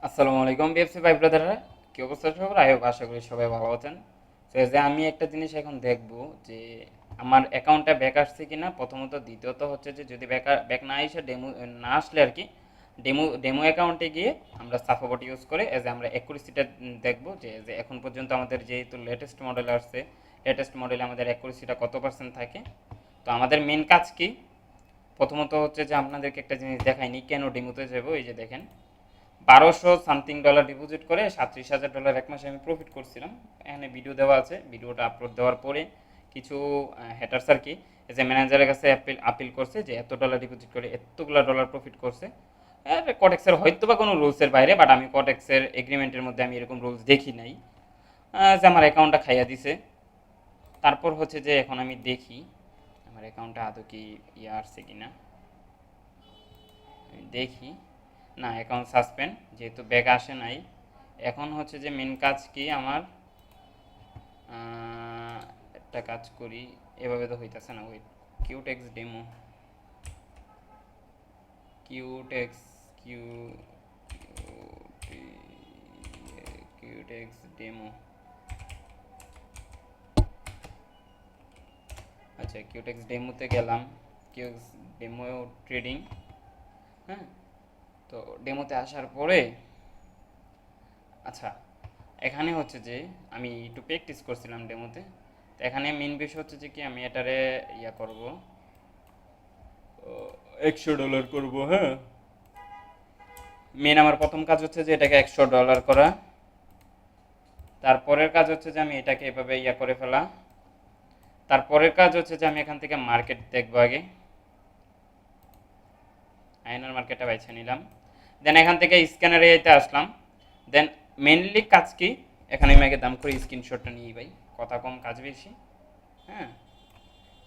আসসালামু আলাইকুম বিএফসি ভাই ব্রাদাররা, কি অবস্থা সবার? আশা করি সবাই ভালো আছেন। তো এই যে আমি একটা জিনিস এখন দেখব যে আমার অ্যাকাউন্টটা ব্যাক আসছে কিনা, প্রথমত। দ্বিতীয়ত হচ্ছে যে যদি ব্যাক না এসে ডেমো না আসলে আর কি ডেমো ডেমো অ্যাকাউন্টে গিয়ে আমরা সাফাবট ইউজ করে আমরা অ্যাকুরেসিটা দেখব যে এখন পর্যন্ত আমাদের যেহেতু লেটেস্ট মডেল আসছে, লেটেস্ট মডেলে আমাদের অ্যাকুরেসিটা কত পার্সেন্ট থাকে। তো আমাদের মেন কাজ কি? প্রথমত হচ্ছে যে আপনাদেরকে একটা জিনিস দেখাইনি, কেন ডেমোতে যাবো। এই যে দেখেন, 1200 সামথিং ডলার ডিপোজিট করে $37,000 এক মাসে আমি প্রফিট করছিলাম। এখানে ভিডিও দেওয়া আছে, ভিডিওটা আপলোড দেওয়ার পরে কিছু হ্যাটার্স আর কি এই যে ম্যানেজারের কাছে আপিল করছে যে এত ডলার ডিপোজিট করে এতগুলো ডলার প্রফিট করছে। কটেক্সের হয়তো বা কোনো রুলসের বাইরে, বাট আমি কটেক্সের এগ্রিমেন্টের মধ্যে আমি এরকম রুলস দেখি নাই। যে আমার অ্যাকাউন্টটা খাইয়া দিছে। তারপর হচ্ছে যে এখন আমি দেখি আমার অ্যাকাউন্টটা আদৌ কি আসছে কিনা। দেখি, না, অ্যাকাউন্ট সাসপেন্ড, যেহেতু ব্যাক আসে নাই। এখন হচ্ছে যে মেন কাজ কি আমার, একটা কাজ করি। এভাবে তো হইতেছে না। ওই কিউটেক্স ডেমো, কিউটেক্স কিউ কিউটেক্স ডেমো। আচ্ছা, কিউটেক্স ডেমোতে গেলাম। কিউটেক্স ডেমো ট্রেডিং। হ্যাঁ, তো ডেমোতে আসার পরে আচ্ছা, এখানে হচ্ছে যে আমি একটু প্র্যাকটিস করছিলাম ডেমোতে। তো এখানে মেন বিষয় হচ্ছে যে কি আমি এটারে করব, $100 করব। হ্যাঁ, মেন আমার প্রথম কাজ হচ্ছে যে এটাকে $100 করা। তারপরের কাজ হচ্ছে যে আমি এটাকে এভাবে করে ফেলা। তারপরের কাজ হচ্ছে যে আমি এখান থেকে মার্কেট দেখবো আগে। আইনার মার্কেটটা বাইছে নিলাম। দেন এখান থেকে স্ক্যানারে আসলাম। দেন মেনলি কাজ কি, এখানে আমি আগে দাম করে স্ক্রিনশটটা নিই ভাই, কথা কম কাজ বেশি। হ্যাঁ,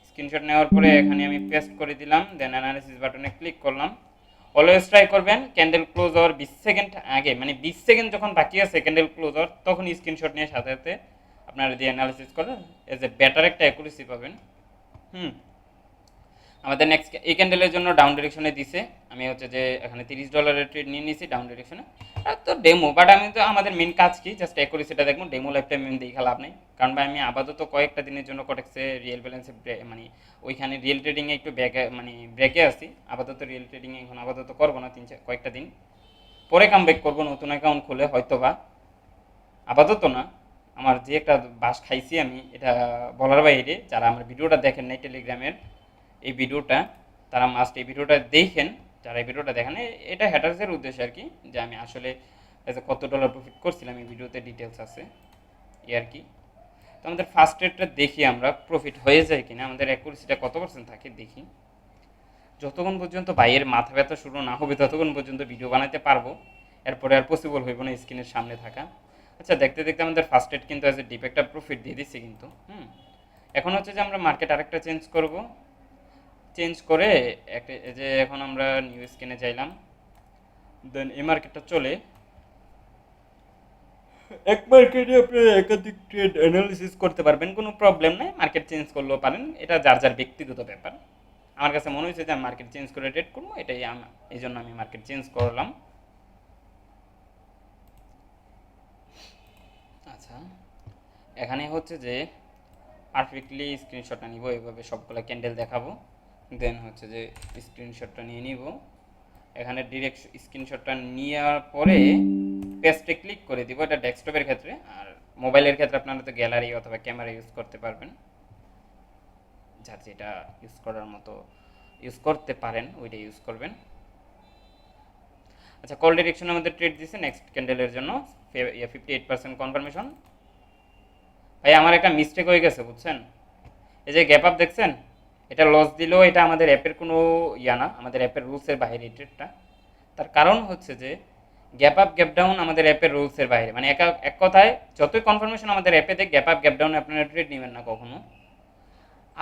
স্ক্রিনশট নেওয়ার পরে এখানে আমি পেস্ট করে দিলাম। দেন অ্যানালিসিস বাটনে ক্লিক করলাম। অলওয়েজ ট্রাই করবেন ক্যান্ডেল ক্লোজ হওয়ার 20 সেকেন্ড আগে, মানে 20 সেকেন্ড যখন বাকি আছে ক্যান্ডেল ক্লোজ হওয়ার, তখন স্ক্রিনশট নিয়ে সাথে সাথে আপনারা দিয়ে অ্যানালিসিস করেন, এজ এ বেটার একটা অ্যাকুরেসি পাবেন। হুম, আমাদের নেক্সট এই ক্যান্ডেলের জন্য ডাউন ডিরেকশনে দিছে। আমি হচ্ছে যে এখানে $30 ট্রেড নিয়ে নিয়েছি ডাউন ডিরেকশনে। আর তো ডেমো, বাট আমি তো আমাদের মেন কাজ কি, জাস্ট অ্যাকুরেসিটা দেখবো। ডেমো লাইফ টাইম আমি দেখে লাভ নেই, কারণ ভাই আমি আপাতত কয়েকটা দিনের জন্য কটেক্সে রিয়েল ব্যালেন্সে মানে ওইখানে রিয়েল ট্রেডিংয়ে একটু মানে ব্রেকে আছি। আপাতত রিয়েল ট্রেডিংয়ে এখন আপাতত করবো না, কয়েকটা দিন পরে কাম ব্যাক করবো নতুন অ্যাকাউন্ট খুলে হয়তো বা। আপাতত না। আমার যে একটা বাস খাইছি আমি, এটা বলার বাইরে। যারা আমার ভিডিওটা দেখেন নাই টেলিগ্রামের এই ভিডিওটা, তারা মাস্ট এই ভিডিওটা দেখেন। যারা এই ভিডিওটা দেখেন, এটা হ্যাটার্সের উদ্দেশ্যে আর কি, যে আমি আসলে কত ডলার প্রফিট করছিলাম এই ভিডিওতে ডিটেলস আছে এই আর কি। তো আমাদের ফার্স্ট রেটটা দেখি আমরা প্রফিট হয়ে যায় কিনা, আমাদের অ্যাকুরেসিটা কত পার্সেন্ট থাকে দেখি। যতক্ষণ পর্যন্ত বাইয়ের মাথা ব্যথা শুরু না হবে ততক্ষণ পর্যন্ত ভিডিও বানাতে পারবো, এরপরে আর পসিবল হইব না স্ক্রিনের সামনে থাকা। আচ্ছা, দেখতে দেখতে আমাদের ফার্স্ট রেট কিন্তু অ্যাজ এ ডিপ একটা প্রফিট দিয়ে দিচ্ছে কিন্তু। এখন হচ্ছে যে আমরা মার্কেট আরেকটা চেঞ্জ করব। চেঞ্জ করে একটা যে এখন আমরা নিউ স্ক্রিনে চাইলাম। দেন এই মার্কেটটা চলে এক মার্কেটে আপনি একাধিক ট্রেড অ্যানালিসিস করতে পারবেন, কোনো প্রবলেম নাই। মার্কেট চেঞ্জ করলেও পারেন, এটা যার যার ব্যক্তিগত ব্যাপার। আমার কাছে মনে হয়েছে যে আমি মার্কেট চেঞ্জ করে ট্রেড করবো, এটাই এই জন্য আমি মার্কেট চেঞ্জ করলাম। আচ্ছা, এখানে হচ্ছে যে পারফেক্টলি স্ক্রিনশটটা নিব, এইভাবে সবগুলো ক্যান্ডেল দেখাবো। দেন হচ্ছে যে স্ক্রিনশটটা নিয়ে নিব। এখানে ডিরেক্ট স্ক্রিনশটটা নেওয়ার পরে পেস্টে ক্লিক করে দিব, এটা ডেস্কটপের ক্ষেত্রে। আর মোবাইলের ক্ষেত্রে আপনারা তো গ্যালারি অথবা ক্যামেরা ইউজ করতে পারবেন, যার যেটা ইউজ করার মতো ইউজ করতে পারেন ওইটা ইউজ করবেন। আচ্ছা, কল ডিরেকশন আমাদের ট্রেড দিছে নেক্সট ক্যান্ডেলের জন্য 58% কনফার্মেশন। ভাই আমার একটা মিস্টেক হয়ে গেছে বুঝছেন। এই যে গ্যাপ আপ দেখছেন, এটা লস দিলেও এটা আমাদের অ্যাপের কোনো না, আমাদের অ্যাপের রুলসের বাইরে এই ট্রেডটা। তার কারণ হচ্ছে যে গ্যাপ আপ গ্যাপ ডাউন আমাদের অ্যাপের রুলসের বাইরে, মানে এক কথায় যতই কনফার্মেশন আমাদের অ্যাপে দেখ, গ্যাপ আপ গ্যাপ ডাউনে আপনারা ট্রেড নেবেন না কখনো।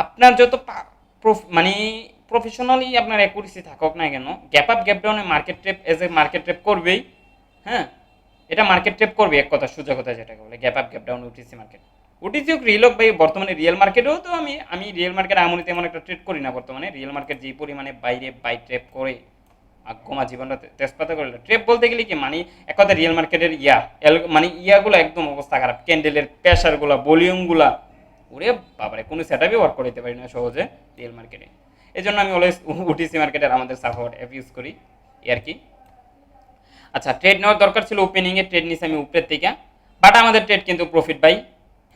আপনার যত মানে প্রফেশনালি আপনার অ্যাকুরেসি থাকুক না কেন, গ্যাপ আপ গ্যাপ ডাউনে market trap as a market trap করবেই। হ্যাঁ, এটা মার্কেট ট্রেপ করবে, এক কথা সোজা কথা যেটাকে বলে gap up gap down OTC market. OTC হোক রিয়েল হোক ভাই, বর্তমানে রিয়েল মার্কেটেও তো আমি রিয়েল মার্কেট আমরিতে এমন একটা ট্রেড করি না বর্তমানে। রিয়েল মার্কেট যেই পরিমাণে বাইরে বাই ট্রেপ করে, কমা জীবনটা তেজপাতা করলে ট্রেপ বলতে গেলে কি মানে এক কথা রিয়েল মার্কেটের মানে ইয়াগুলো একদম অবস্থা খারাপ, ক্যান্ডেলের প্রেশারগুলো, ভলিউমগুলা, ওরে বাবারে কোনো সেটআপই ওয়ার্ক করতে পারি না সহজে রিয়েল মার্কেটে। এই জন্য আমি অলওয়েজ ওটিসি মার্কেটের আমাদের সাপোর্ট অ্যাপ ইউজ করি এই আর কি। আচ্ছা ট্রেড নেওয়ার দরকার ছিল ওপেনিংয়ে, ট্রেড নিছি আমি উপরের থেকে, বাট আমাদের ট্রেড কিন্তু প্রফিট বাই।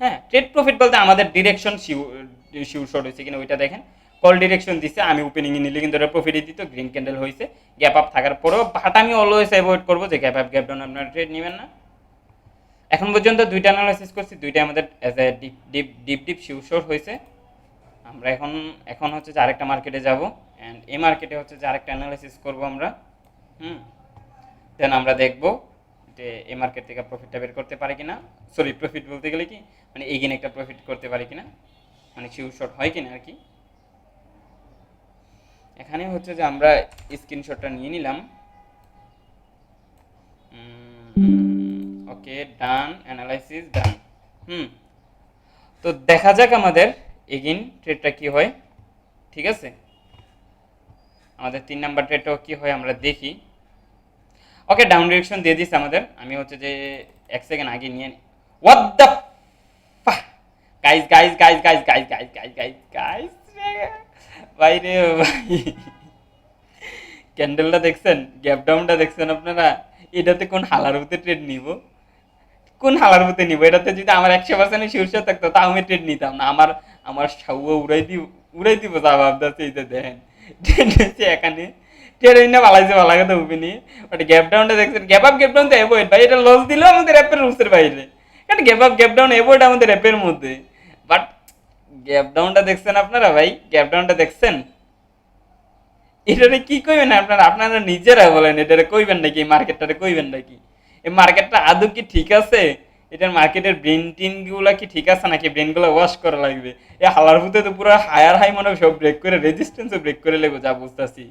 হ্যাঁ ট্রেড প্রফিট বলতে আমাদের ডিরেকশন শিওর শর্ট হয়েছে কিনা ওইটা দেখেন, কল ডিরেকশন দিচ্ছে, আমি ওপেনিংয়ে নিলে কিন্তু এটা প্রফিটই দিত, গ্রিন ক্যান্ডেল হয়েছে, গ্যাপ আপ থাকার পরেও, বাট আমি অলওয়েজ অ্যাভয়েড করবো যে গ্যাপ আপ গ্যাপ ডাউন আপনারা ট্রেড নেবেন না। এখন পর্যন্ত দুইটা অ্যানালাইসিস করছি, দুইটা আমাদের as a deep sure short হয়েছে। আমরা এখন হচ্ছে যে আরেকটা মার্কেটে যাব, অ্যান্ড এই মার্কেটে হচ্ছে যে আরেকটা অ্যানালাইসিস করবো আমরা। দেন আমরা দেখবো যে এই মার্কেট থেকে প্রফিটটা বের করতে পারে কিনা, সরি প্রফিট বলতে গেলে কি মানে এগেন একটা প্রফিট করতে পারে কিনা, মানে শিওর শর্ট হয় কিনা আর কি। এখানে হচ্ছে যে আমরা স্ক্রিনশটটা নিয়ে নিলাম। ওকে ডান, অ্যানালাইসিস ডান। তো দেখা যাক আমাদের এগেন ট্রেডটা কি হয়। ঠিক আছে, আমাদের 3 নাম্বার ট্রেডটাও কি হয় আমরা দেখি। ওকে ডাউন ডিরেকশন দিয়ে দিচ্ছে আমাদের, আমি হচ্ছে যে 1 সেকেন্ড আগে নিয়ে what the guys guys guys guys guys guys guys guys guys ভাই রে ভাই, ক্যান্ডেলটা দেখছেন, গ্যাপ ডাউনটা দেখছেন আপনারা, এটাতে কোন হালার হতে ট্রেড নিব, কোন হালার হতে নিব? এটাতে যদি আমার 100% শীর্ষ থাকতো তাও আমি ট্রেড নিতাম না, আমার সাউয়া উড়াই দিব যা ভাবতেছে। এই যে দেখেন ট্রেড হচ্ছে এখানে, ট্রেড না ভালাইছে ভালো কথা উপনি, বাট গ্যাপ ডাউনটা দেখছেন, গ্যাপ আপ গ্যাপ ডাউন তো অ্যাভয়েড ভাই, এটা লস দিলেও আমাদের অ্যাপের রুলসের বাইরে, কারণ gap up gap down avoid আমাদের অ্যাপের মধ্যে। বাট গ্যাপ ডাউনটা দেখছেন আপনারা ভাই, গ্যাপ ডাউনটা দেখছেন, এটারে কি কইবেন আপনারা? আপনারা নিজেরা বলেন এটারে কইবেন নাকি, এই মার্কেটটারে কইবেন নাকি? এই মার্কেটটা আদৌ কি ঠিক আছে? এটার মার্কেটের ব্রেন টিন গুলা কি ঠিক আছে নাকি ব্রেন গুলা ওয়াশ করা লাগবে? এই হালার ভূতে তো পুরো হায়ার হাই মনে সব ব্রেক করে, রেজিস্ট্যান্সও ব্রেক করে লাগবে যা বুঝতেছি।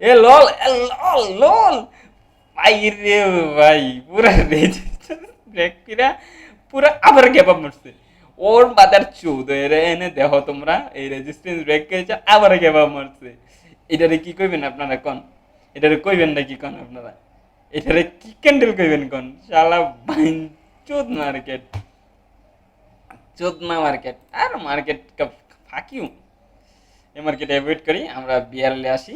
এ লল লল লল ভাই রে ভাই, পুরো রেজিস্ট্যান্স ব্রেক করে পুরো আবার গ্যাপ আপ মারছে। ওর মাথার চুদ এনে দেখো তোমরা, এই রেজিস্ট্যান্স ব্রেক করেছে আবার গ্যাপ আপ মারছে। এটারে কি কইবেন আপনারা কন? এটারে কইবেন নাকি কন আপনারা? এটারে কি ক্যান্ডেল কইবেন কন? শালা বাইন চোদ মার্কেট, চোদনা মার্কেট, আর মার্কেট ফাকিউ। এই মার্কেট অ্যাভয়েড করি, আমরা বিআরএলে আসি।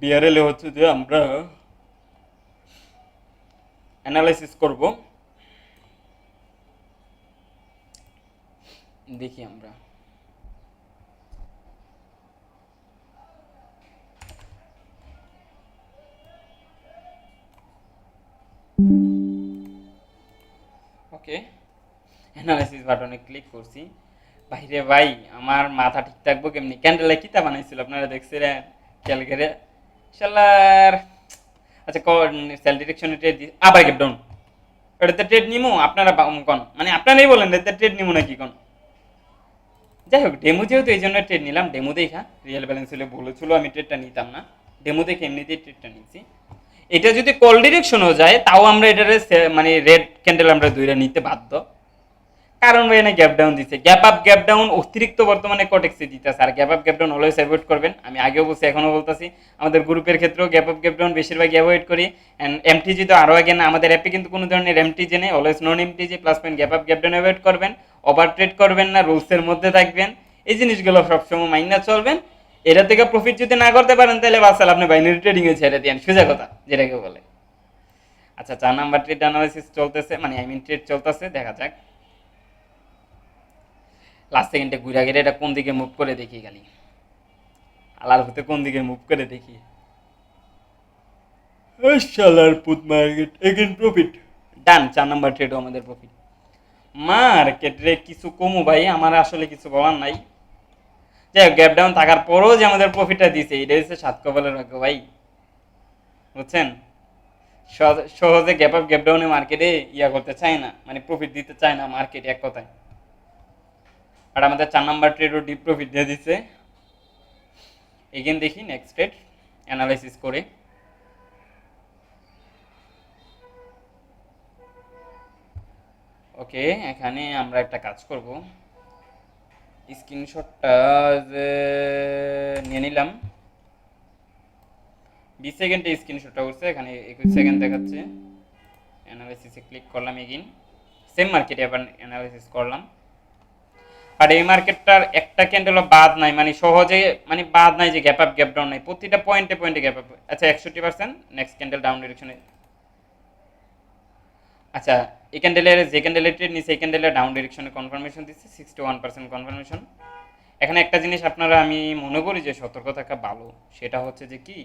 বিআরএলে হচ্ছে যে আমরা অ্যানালাইসিস করব, দেখি আমরা ওকে অ্যানালাইসিস বাটনে ক্লিক করছি। বাইরে ভাই আমার মাথা ঠিক থাকবো কেমনি? ক্যান্ডেলে কিতা বানাইছিল আপনারা দেখছিলেন খেয়াল করে? শালার আচ্ছা সেল ডিরেকশনে ট্রেড দি, আবার গ্যাপ ডাউন, এটাতে ট্রেড নিমু আপনারা কোন, মানে আপনারাই বলেন এটাতে ট্রেড নিমু নাকি কোন? যাই হোক ডেমো যেহেতু এই জন্য ট্রেড নিলাম, ডেমো দেখা রিয়েল ব্যালেন্স হলে বলেছিল আমি ট্রেডটা নিতাম না, ডেমো দেখে এমনিতেই ট্রেডটা নিচ্ছি। এটা যদি কল ডিরেকশনও যায় তাও আমরা এটারে মানে রেড ক্যান্ডেল আমরা দুইটা নিতে বাধ্য, কারণ ভাই এখানে গ্যাপ ডাউন দিচ্ছে, গ্যাপ আপ গ্যাপ ডাউন অতিরিক্ত বর্তমানে কটেক্সে দিতেছে, আর gap up gap down always avoid করবেন। আমি আগেও বলছি এখনও বলতেছি, আমাদের গ্রুপের ক্ষেত্রেও গ্যাপ আপ গ্যাপ ডাউন বেশিরভাগ অ্যাভয়েড করি। অ্যান্ড এমটিজি তো আরও আগে না, আমাদের অ্যাপে কিন্তু কোনো ধরনের এমটিজি নেই, always non MTG plus point gap up gap down avoid করবেন, ওভার ট্রেড করবেন না, রুলসের মধ্যে থাকবেন, এই জিনিসগুলো সবসময় মাইনা চলবেন। এটা থেকে প্রফিট যদি না করতে পারেন তাহলে বাসাল আপনি বাইনারি ট্রেডিংয়ে ছেড়ে দেন, সোজা কথা যেটাকে বলে। আচ্ছা 4 নাম্বার ট্রেড অ্যানালাইসিস চলতেছে, মানে আই মিন ট্রেড চলতেছে, দেখা যাক লাস্ট সেকেন্ডে ঘুরে গেলে এটা কোন দিকে মুভ করে দেখি, খালি আলার হতে কোন দিকে মুভ করে দেখি। শালার পুত মার্কেট এগেন প্রফিট ডান, 4 নাম্বার ট্রেডও আমাদের প্রফিট। মার্কেট রে কিছু কমু ভাই, আমার আসলে কিছু বলার নাই। যাই হোক গ্যাপ ডাউন থাকার পরও যে আমাদের প্রফিটটা দিছে এটা হচ্ছে 7 কপালের ভাগ্য ভাই, বুঝছেন? সহজে গ্যাপ আপ গ্যাপ ডাউনে মার্কেটে ইয়া করতে চায় না, মানে প্রফিট দিতে চায় না মার্কেট এক কথায়। আর আমাদের 4 নাম্বার ট্রেডও ডিপ প্রফিট দিয়ে দিচ্ছে। এগেন দেখি নেক্সট ট্রেড অ্যানালাইসিস করে। ওকে এখানে আমরা একটা কাজ করব, স্ক্রিনশটটা নিয়ে নিলাম। 20 সেকেন্ডে স্ক্রিনশটটা উঠছে, এখানে 21 সেকেন্ড দেখাচ্ছে। অ্যানালাইসিসে ক্লিক করলাম, এগেইন সেম মার্কেটে আবার অ্যানালাইসিস করলাম। আর এই মার্কেটটার একটা ক্যান্ডেলও বাদ নাই, মানে সহজে মানে বাদ নাই যে গ্যাপ আপ গ্যাপ ডাউন নাই, প্রতিটা পয়েন্টে পয়েন্টে গ্যাপ আপ। আচ্ছা 61%, নেক্সট ক্যান্ডেল ডাউন ডিরেকশনে। আচ্ছা এই ক্যান্ডেলের যে ক্যান্ডেলের ট্রেড নিচে এই ক্যান্ডেলের ডাউন ডিরেকশনে কনফার্মেশন দিচ্ছে 61% কনফার্মেশন। এখানে একটা জিনিস আপনারা আমি মনে করি যে সতর্ক থাকা ভালো, সেটা হচ্ছে যে কি,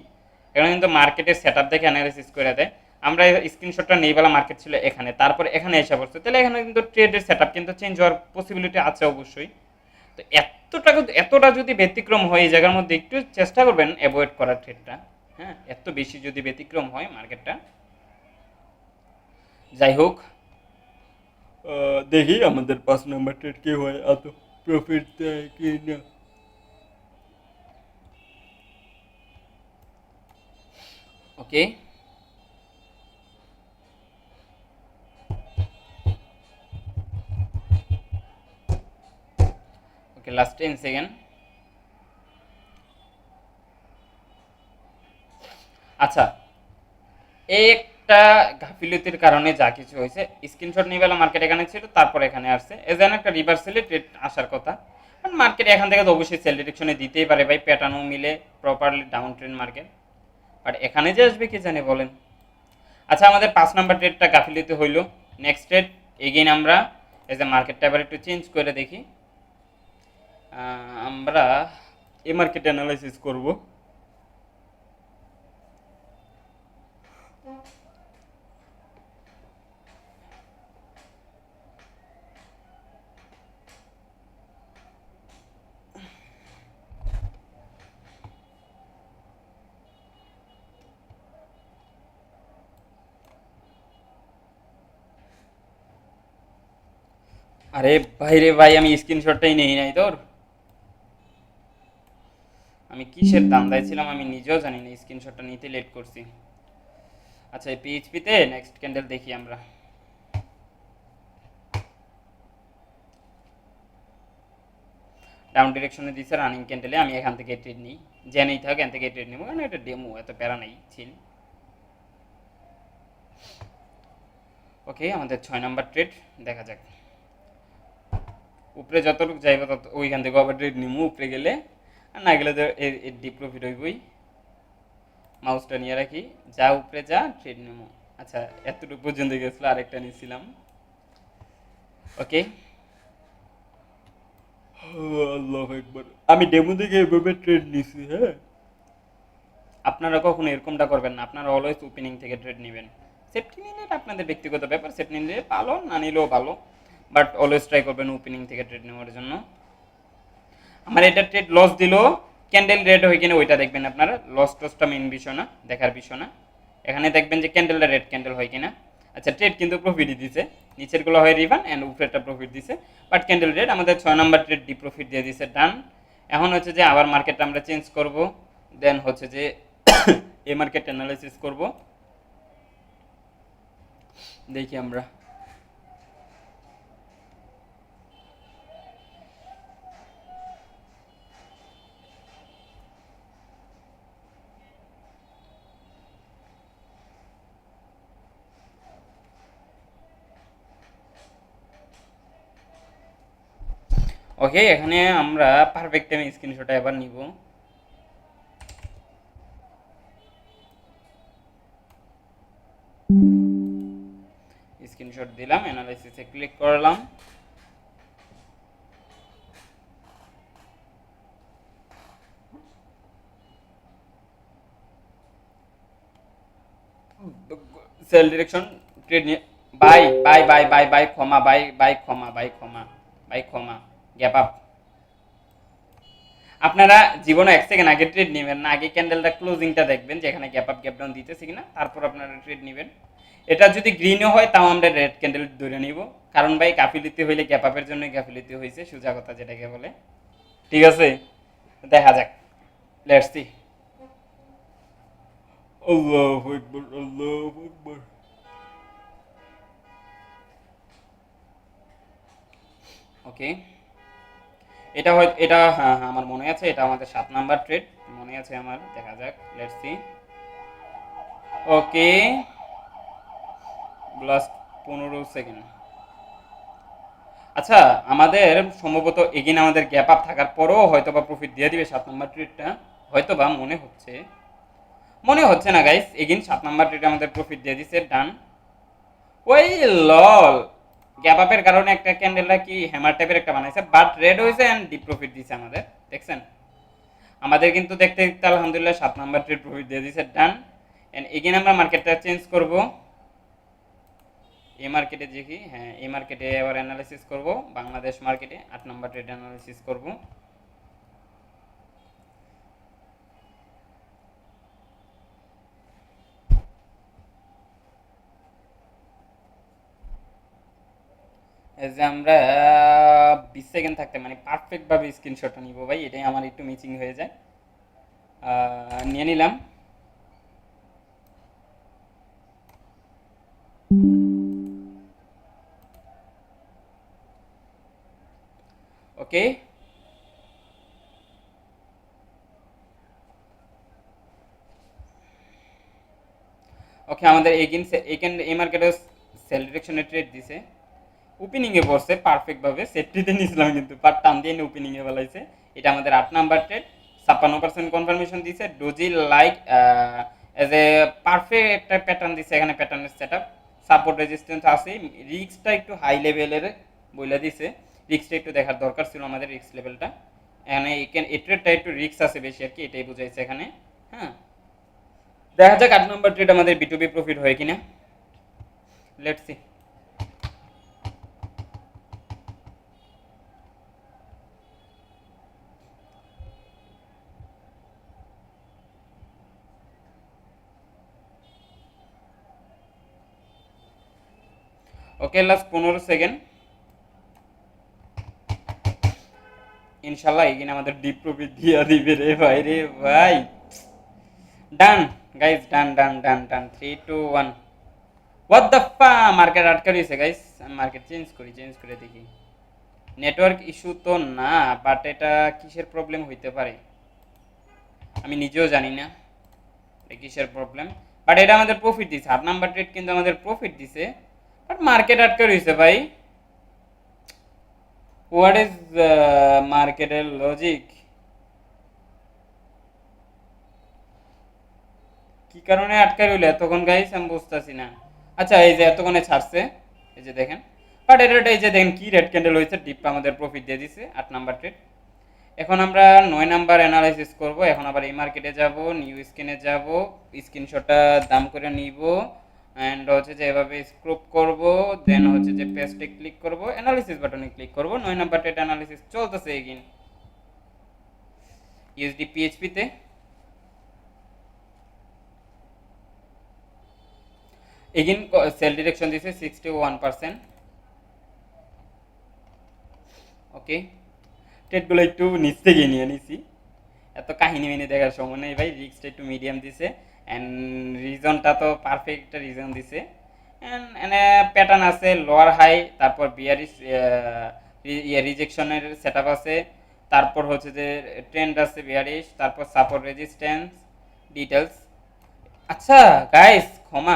এখানে কিন্তু মার্কেটের সেট আপ দেখে অ্যানালাইসিস করে দেয়। আমরা স্ক্রিনশটটা নেই বেলা মার্কেট ছিল এখানে, তারপরে এখানে এসে পড়ছে, তাহলে এখানে কিন্তু ট্রেডের সেট আপ কিন্তু চেঞ্জ হওয়ার পসিবিলিটি আছে অবশ্যই। তো এতটা যদি ব্যতিক্রম হয় এই জায়গার মধ্যে একটু চেষ্টা করবেন অ্যাভয়েড করার ট্রেডটা। হ্যাঁ, এত বেশি যদি ব্যতিক্রম হয় মার্কেটটা। যাই হোক, দেখি আমাদের 5 নাম্বার ট্রেড কি হয়, এত প্রফিট দেয় কি না। ওকে, ওকে লাস্ট 10 সেকেন্ড। আচ্ছা এই একটা গাফিলতির কারণে যা কিছু হয়েছে, স্ক্রিনশট নিয়ে বেলা মার্কেট এখানে ছিল, তারপর এখানে আসছে, এ যেন একটা রিভার্সালে ট্রেড আসার কথা। কারণ মার্কেট এখান থেকে তো অবশ্যই সেল ডিরেকশনে দিতেই পারে ভাই, প্যাটার্নও মিলে properly down trend market, but এখানে যে আসবে কি জানে বলেন। আচ্ছা আমাদের 5 নাম্বার ট্রেডটা গাফিলতি হইলো। নেক্সট ট্রেড এগেইন আমরা এই যে মার্কেটটা এবার একটু চেঞ্জ করে দেখি, আমরা এই মার্কেট অ্যানালাইসিস করব। আরে ভাই রে ভাই, আমি স্ক্রিনশটটাই নেই নাই তোর, আমি কিসের দান্দায় ছিলাম আমি নিজেও জানি না, স্ক্রিনশটটা নিতে লেট করছি। আচ্ছা এই পিএইচপিতে নেক্সট ক্যান্ডেল দেখি আমরা। ডাউন ডিরেকশনে দিচ্ছে রানিং ক্যান্ডেলে, আমি এখান থেকে ট্রেড নিই, জেনেই থাক এখান থেকে ট্রেড নেবো, কারণ এটা ডেমো, এত প্যারা নাই ছিল। ওকে আমাদের 6 নাম্বার ট্রেড দেখা যাক, উপরে যতটুকু যাইব তত ওইখান থেকে আবার ট্রেড নিবো উপরে গেলে, আর না গেলে তো এর ডিপ প্রফিট হইবই। মাউসটা নিয়ে রাখি, যা উপরে যা ট্রেড নেবো। আচ্ছা এতটুকু পর্যন্ত গেছিলো, আরেকটা নিয়েছিলাম। ওকে আল্লাহ একবার, আমি ডেমো দেখে এভাবে ট্রেড নিছি। হ্যাঁ আপনারা কখনো এরকমটা করবেন না, আপনারা অলওয়েজ ওপেনিং থেকে ট্রেড নেবেন। সেফটি নিলে এটা আপনাদের ব্যক্তিগত ব্যাপার, সেফটি নিলে ভালো, না নিলেও ভালো, বাট অলওয়েজ ট্রাই করবেন ওপেনিং থেকে ট্রেড নেওয়ার জন্য। আমার এটা ট্রেড লস দিল, ক্যান্ডেল রেড হয়ে কিনা ওইটা দেখবেন আপনারা, লস টসটা মেন বিষয় না, দেখার বিষয় না। এখানে দেখবেন যে ক্যান্ডেলটা রেড ক্যান্ডেল হয় কিনা। আচ্ছা ট্রেড কিন্তু প্রফিটই দিছে, নিচেরগুলো হয় রিভান অ্যান্ড উপরেরটা প্রফিট দিছে, বাট ক্যান্ডেল রেড আমাদের 6 নাম্বার ট্রেড ডি প্রফিট দিয়ে দিছে, ডান। এখন হচ্ছে যে আবার মার্কেটটা আমরা চেঞ্জ করব, দেন হচ্ছে যে এই মার্কেট অ্যানালাইসিস করব, দেখি আমরা। ওকে এখানে আমরা পারফেক্ট টাইম স্ক্রিনশট এবার নিব। স্ক্রিনশট দিলাম, অ্যানালাইসিসে ক্লিক করলাম। সেল ডিরেকশন ট্রেড নিয়ে, bye bye bye bye bye ক্ষমা, বাই বাই ক্ষমা, বাই ক্ষমা, বাই ক্ষমা, গ্যাপ আপ। আপনারা জীবনে 1 সেকেন্ড আগে ট্রেড নেবেন না, আগে ক্যান্ডেলটা ক্লোজিংটা দেখবেন যে এখানে গ্যাপ আপ গ্যাপ ডাউন দিতেছে কিনা, তারপর আপনারা ট্রেড নেবেন। এটা যদি গ্রিনও হয় তাও আমরা রেড ক্যান্ডেল ধরে নিব, কারণ ভাই গাফিলতি হইলে গ্যাপ আপের জন্য গাফিলতি হয়েছে, সোজা কথা যেটাকে বলে। ঠিক আছে দেখা যাক, লেটস সি। আল্লাহু আকবার, আল্লাহু আকবার। ওকে এটা হয়, এটা হ্যাঁ হ্যাঁ আমার মনে আছে, এটা আমাদের 7 নাম্বার ট্রেড মনে আছে আমার, দেখা যাক let's see. Okay, last 15 second. আচ্ছা, আমাদের সম্ভবত এগিন আমাদের গ্যাপ আপ থাকার পরেও হয়তো বা প্রফিট দিয়ে দিবে 7 নম্বর ট্রেডটা, হয়তো বা মনে হচ্ছে না গাইস। এগিন 7 নম্বর ট্রেডে আমাদের প্রফিট দিয়ে দিছে, ডান। ওই লল, গ্যাপ আপের কারণে একটা ক্যান্ডেলটা কি হ্যামার টাইপের একটা বানাইছে, বাট রেড হয়েছে এন্ড ডিপ প্রফিট দিছে আমাদের, দেখছেন? আমাদের কিন্তু দেখতে দেখতে আলহামদুলিল্লাহ 7 নম্বর ট্রেড প্রফিট দিয়ে দিছে, ডান। এন্ড এগেন আমরা মার্কেটটা চেঞ্জ করব, এই মার্কেটে দেখি, হ্যাঁ এই মার্কেটে আবার অ্যানালাইসিস করব, বাংলাদেশ মার্কেটে 8 নম্বর ট্রেড অ্যানালাইসিস করব। এই যে আমরা 20 সেকেন্ড থাকতে মানে পারফেক্ট ভাবে স্ক্রিনশটটা নিব ভাই, এটাই আমার একটু মিচিং হয়ে যায়। নিয়ে নিলাম। ওকে, ওকে আমাদের এগেন এই মার্কেটে সেল ডিরেকশনে ট্রেড দিছে, ওপেনিং এ পড়ছে পারফেক্ট ভাবে, সেফটিতে নিয়েছিলাম কিন্তু পার টান দিয়ে ওপেনিং এ ফেলাইছে। এটা আমাদের 8 নাম্বার ট্রেড, 56% কনফার্মেশন দিছে, doji like as a perfect একটা প্যাটার্ন দিছে, এখানে প্যাটার্নের সেটআপ, সাপোর্ট রেজিস্ট্যান্স আছে, রিস্কটা একটু হাই লেভেলের বইলা দিছে, রিস্কটা একটু দেখার দরকার ছিল আমাদের, রিস্ক লেভেলটা এখানে এই ট্রেডটা একটু রিস্ক আছে বেশি আর কি, এটাই বুঝাইছে এখানে। হ্যাঁ, দেখা যাক 8 নম্বর ট্রেড আমাদের বিটুবি প্রফিট হয় কিনা, let's see. Okay, last 15 second. ইনশাল্লাহ এগিয়ে আমাদের ডিপ প্রফিট দিয়ে দিবে রে ভাই, রে ভাই। Done guys, done done done done, 3 2 1। What the f, market আটকে রয়েছে গাইস, আমি মার্কেট চেঞ্জ করে দেখি। নেটওয়ার্ক ইস্যু তো না, বাট এটা কিসের প্রবলেম হইতে পারে আমি নিজেও জানি না কিসের প্রবলেম, বাট এটা আমাদের প্রফিট দিছে, 8 নাম্বার ট্রেড কিন্তু আমাদের প্রফিট দিছে, বাট মার্কেট আটকে রয়েছে ভাই। হোয়াট ইজ মার্কেটের লজিক, কি কারণে আটকে রইল এতক্ষণ গাইস আমি বুঝতেছি না। আচ্ছা, এই যে এতক্ষণে ছাড়ছে, এই যে দেখেন, বাট এটা এই যে দেখেন কি রেড ক্যান্ডেল হয়েছে, ডিপ আমাদের প্রফিট দিয়ে দিছে 8 নাম্বার ট্রেড। এখন আমরা 9 নাম্বার অ্যানালাইসিস করব, এখন আবার এই মার্কেটে যাব, নিউ স্ক্রিনে যাব, স্ক্রিনশটটা দাম করে নিব, অ্যান্ড হচ্ছে যে এভাবে স্ক্রপ করব, দেন হচ্ছে যে পেস্টে ক্লিক করব, অ্যানালিসিস বাটনে ক্লিক করব, 9 নাম্বার ট্রেড অ্যানালিসিস চলতেছে এগিন ইউএসডি পিএইচপিতে। এগিন সেল ডিরেকশন দিছে 61%। ওকে, ট্রেডগুলো একটু নিচ থেকে নিয়ে নিছি, এত কাহিনী মিনি দেখার সময় নেই ভাই, রিক্সটা একটু মিডিয়াম দিছে, অ্যান্ড রিজনটা তো পারফেক্ট একটা রিজন দিছে, অ্যান্ড এনে প্যাটার্ন আছে লোয়ার হাই, তারপর বিয়ারিশ রিজেকশনের সেট আপ আছে, তারপর হচ্ছে যে ট্রেন্ড আছে বিয়ারিশ, তারপর সাপোর্ট রেজিস্ট্যান্স ডিটেলস। আচ্ছা গাইস, ক্ষমা,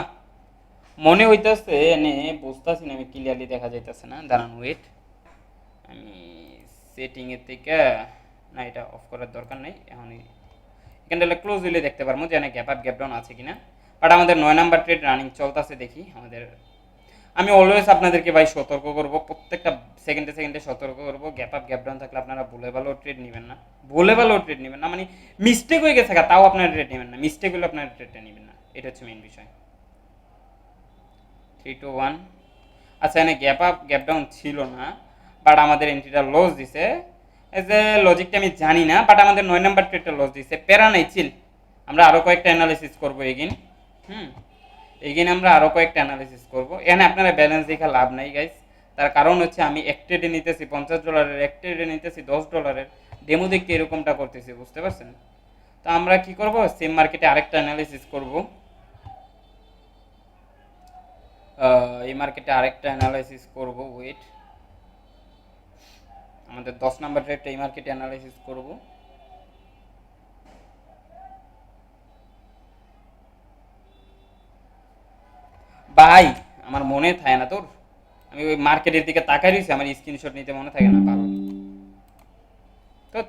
মনে হইতেছে এনে বুঝতেছি না আমি, ক্লিয়ারলি দেখা যাইতেছে না, দাঁড়ান ওয়েট, আমি সেটিংয়ের থেকে, না এটা অফ করার দরকার নেই, এখন ক্যান্ডেলটা ক্লোজ দিলে দেখতে পারবো যে গ্যাপ আপ গ্যাপ ডাউন আছে কিনা, বাট আমাদের 9 নাম্বার ট্রেড রানিং চলতেছে, দেখি আমাদের, আমি অলওয়েজ আপনাদেরকে ভাই সতর্ক করব, প্রত্যেকটা সেকেন্ডে সেকেন্ডে সতর্ক করব, গ্যাপ আপ গ্যাপ ডাউন থাকলে আপনারা ভুলে ভালো ট্রেড নেবেন না, মানে মিস্টেক হয়ে গেছে তাও আপনারা ট্রেড নেবেন না, মিস্টেক হলে আপনারা ট্রেডটা নেবেন না, এটা হচ্ছে মেইন বিষয়। 3 2 1। আচ্ছা, এখানে গ্যাপ আপ গ্যাপ ডাউন ছিল না, বাট আমাদের এন্ট্রিটা লস দিছে, এই যে লজিকটা আমি জানি না, বাট আমাদের 9 নাম্বার ট্রেডটা লস দিছে, প্যারা নাই, চিল। আমরা আরও কয়েকটা অ্যানালিসিস করবো এগিন, হুম, এগিন আমরা আরও কয়েকটা অ্যানালিসিস করবো, এখানে আপনারা ব্যালেন্স দেখে লাভ নাই গাইস, তার কারণ হচ্ছে আমি এক ট্রেডে নিতেছি $50, এক ট্রেডে নিতেছি $10, ডেমো দেখতে এরকমটা করতেছি, বুঝতে পারছেন? তো আমরা কি করব, সেম মার্কেটে আরেকটা অ্যানালিসিস করব, এই মার্কেটে আরেকটা অ্যানালাইসিস করব, ওয়েট, আমাদের 10 নাম্বার ট্রেডটা এই মার্কেটে অ্যানালাইসিস করব। ভাই আমার মনে থাকে না তোর, আমি ওই মার্কেটের দিকে তাকাই রয়েছি, আমার স্ক্রিনশট নিতে মনে থাকে না পাগল। তো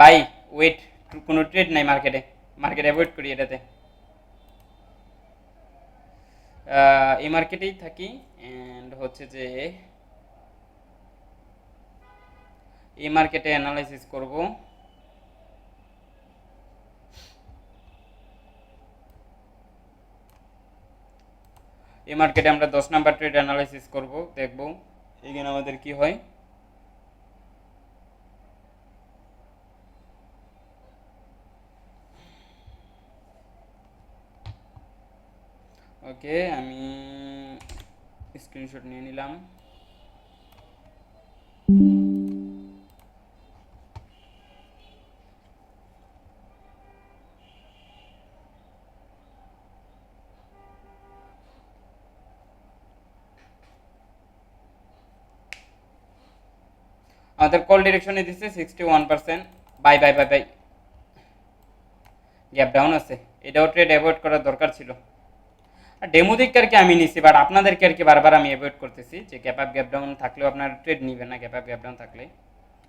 ভাই ওয়েট, কোনো ট্রেড নাই মার্কেটে, মার্কেট অ্যাভয়েড করি এটাতে। এই মার্কেটেই থাকি অ্যান্ড হচ্ছে যে এই মার্কেটে অ্যানালাইসিস করব। এই মার্কেটে আমরা 10 নাম্বার ট্রেড অ্যানালাইসিস করব, দেখব এখানে আমাদের কি হয়। ওকে, আমি স্ক্রিনশট নিয়ে নিলাম। আমাদের কল ডিরেকশনে দিচ্ছে 61%। Bye bye bye bye, gap down আছে, এটাও ট্রেড অ্যাভয়েড করার দরকার ছিল। আর ডেমো দিক আর কি আমি নিছি, বাট আপনাদেরকে আর কি বারবার আমি অ্যাভয়েড করতেছি যে গ্যাপ আপ গ্যাপ ডাউন থাকলেও আপনার ট্রেড নেবেন না, গ্যাপ আপ গ্যাপ ডাউন থাকলে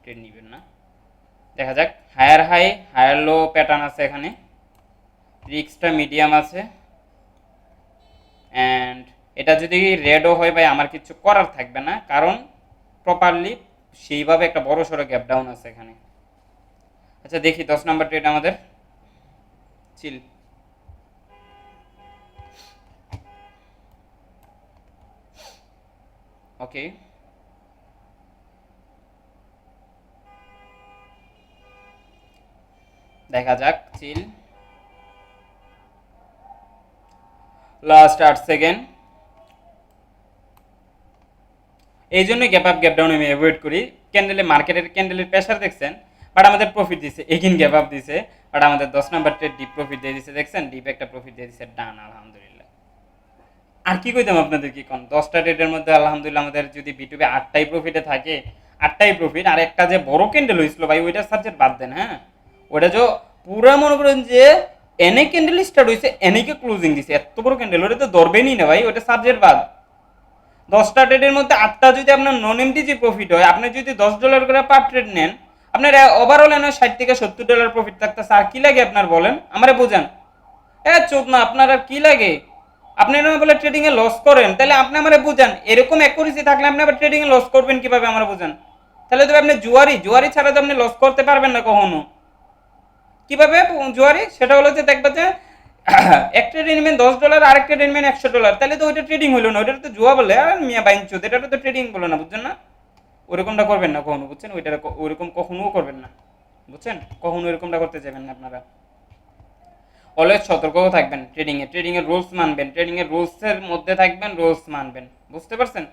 ট্রেড নেবেন না। দেখা যাক, higher high higher low pattern আছে এখানে, রিস্কটা মিডিয়াম আছে অ্যান্ড এটা যদি রেডও হয় ভাই আমার কিছু করার থাকবে না, কারণ প্রপারলি সেইভাবে একটা বড় সড়ো গ্যাপ ডাউন আছে এখানে। আচ্ছা দেখি 10 নাম্বার ট্রেড আমাদের চিল। ওকে, দেখা যাক চিল, লাস্ট 8 সেকেন্ড। এই জন্য গ্যাপ আপ গ্যাপ ডাউন আমি অ্যাভয়েড করি। ক্যান্ডেলে মার্কেটের ক্যান্ডেলের প্রেসার দেখছেন, বাট আমাদের প্রফিট দিছে, এগিন গ্যাপ আপ দিছে, বাট আমাদের 10 নাম্বার ট্রেড ডিপ প্রফিট দিয়ে দিছে, দেখছেন ডিপ একটা প্রফিট দিয়ে দিছে, ডান আলহামদুলিল্লাহ। আর কি কইতাম আপনাদের, কি কোন 10টা ট্রেডের মধ্যে আলহামদুলিল্লাহ আমাদের যদি বিটুবি 8টাই প্রফিটে থাকে, 8টাই প্রফিট। আর একটা যে বড় ক্যান্ডেল হয়েছিল ভাই, ওইটার সাবজেক্ট বাদ দেন, হ্যাঁ ওইটা যে পুরা মনে করেন যে এনে ক্যান্ডেল স্টার্ট হয়েছে এনেকে ক্লোজিং দিছে, এত বড় ক্যান্ডেল, ওটা তো ধরবেনই না ভাই, ওটা সাবজেক্ট বাদ। 10টা ট্রেডের মধ্যে 8টা যদি আপনার নন এমটিজি প্রফিট হয়, আপনি যদি $10 করে পার ট্রেড নেন, আপনার ওভারঅল এনে $60 থেকে $70 প্রফিট থাকতেছে। আর কি লাগে আপনার বলেন, আমারে বোঝান। চোখ না আপনার, আর কি লাগে? আপনি বলে ট্রেডিং এ লস করেন, তাহলে আপনি আমারে বুঝান, এরকম অ্যাকুরেসি থাকলে আপনি আবার ট্রেডিং এ লস করবেন কিভাবে, আমার বুঝান। তাহলে তো আপনি জুয়ারি ছাড়া তো আপনি লস করতে পারবেন না কখনো। কিভাবে জুয়ারি? সেটা হলো যে দেখবে যে এক ট্রেড নেবেন $10, আরেক ট্রেড নেবেন $100, তাহলে তো ওইটা ট্রেডিং হলো না, ওইটা তো জুয়া বলে। আর মিয়া বাইনচোদ, এটা তো ট্রেডিং বলো না, বুঝছেন না? ওরকমটা করবেন না কখনো, বুঝছেন? ওইটা ওইরকম কখনোও করবেন না, বুঝছেন? কখনো এরকমটা করতে যাবেন না আপনারা। অলওয়েজ সতর্কও থাকবেন ট্রেডিং এর রুলস মানবেন, ট্রেডিং এর রুলস এর মধ্যে থাকবেন, রুলস মানবেন, বুঝতে পারছেন?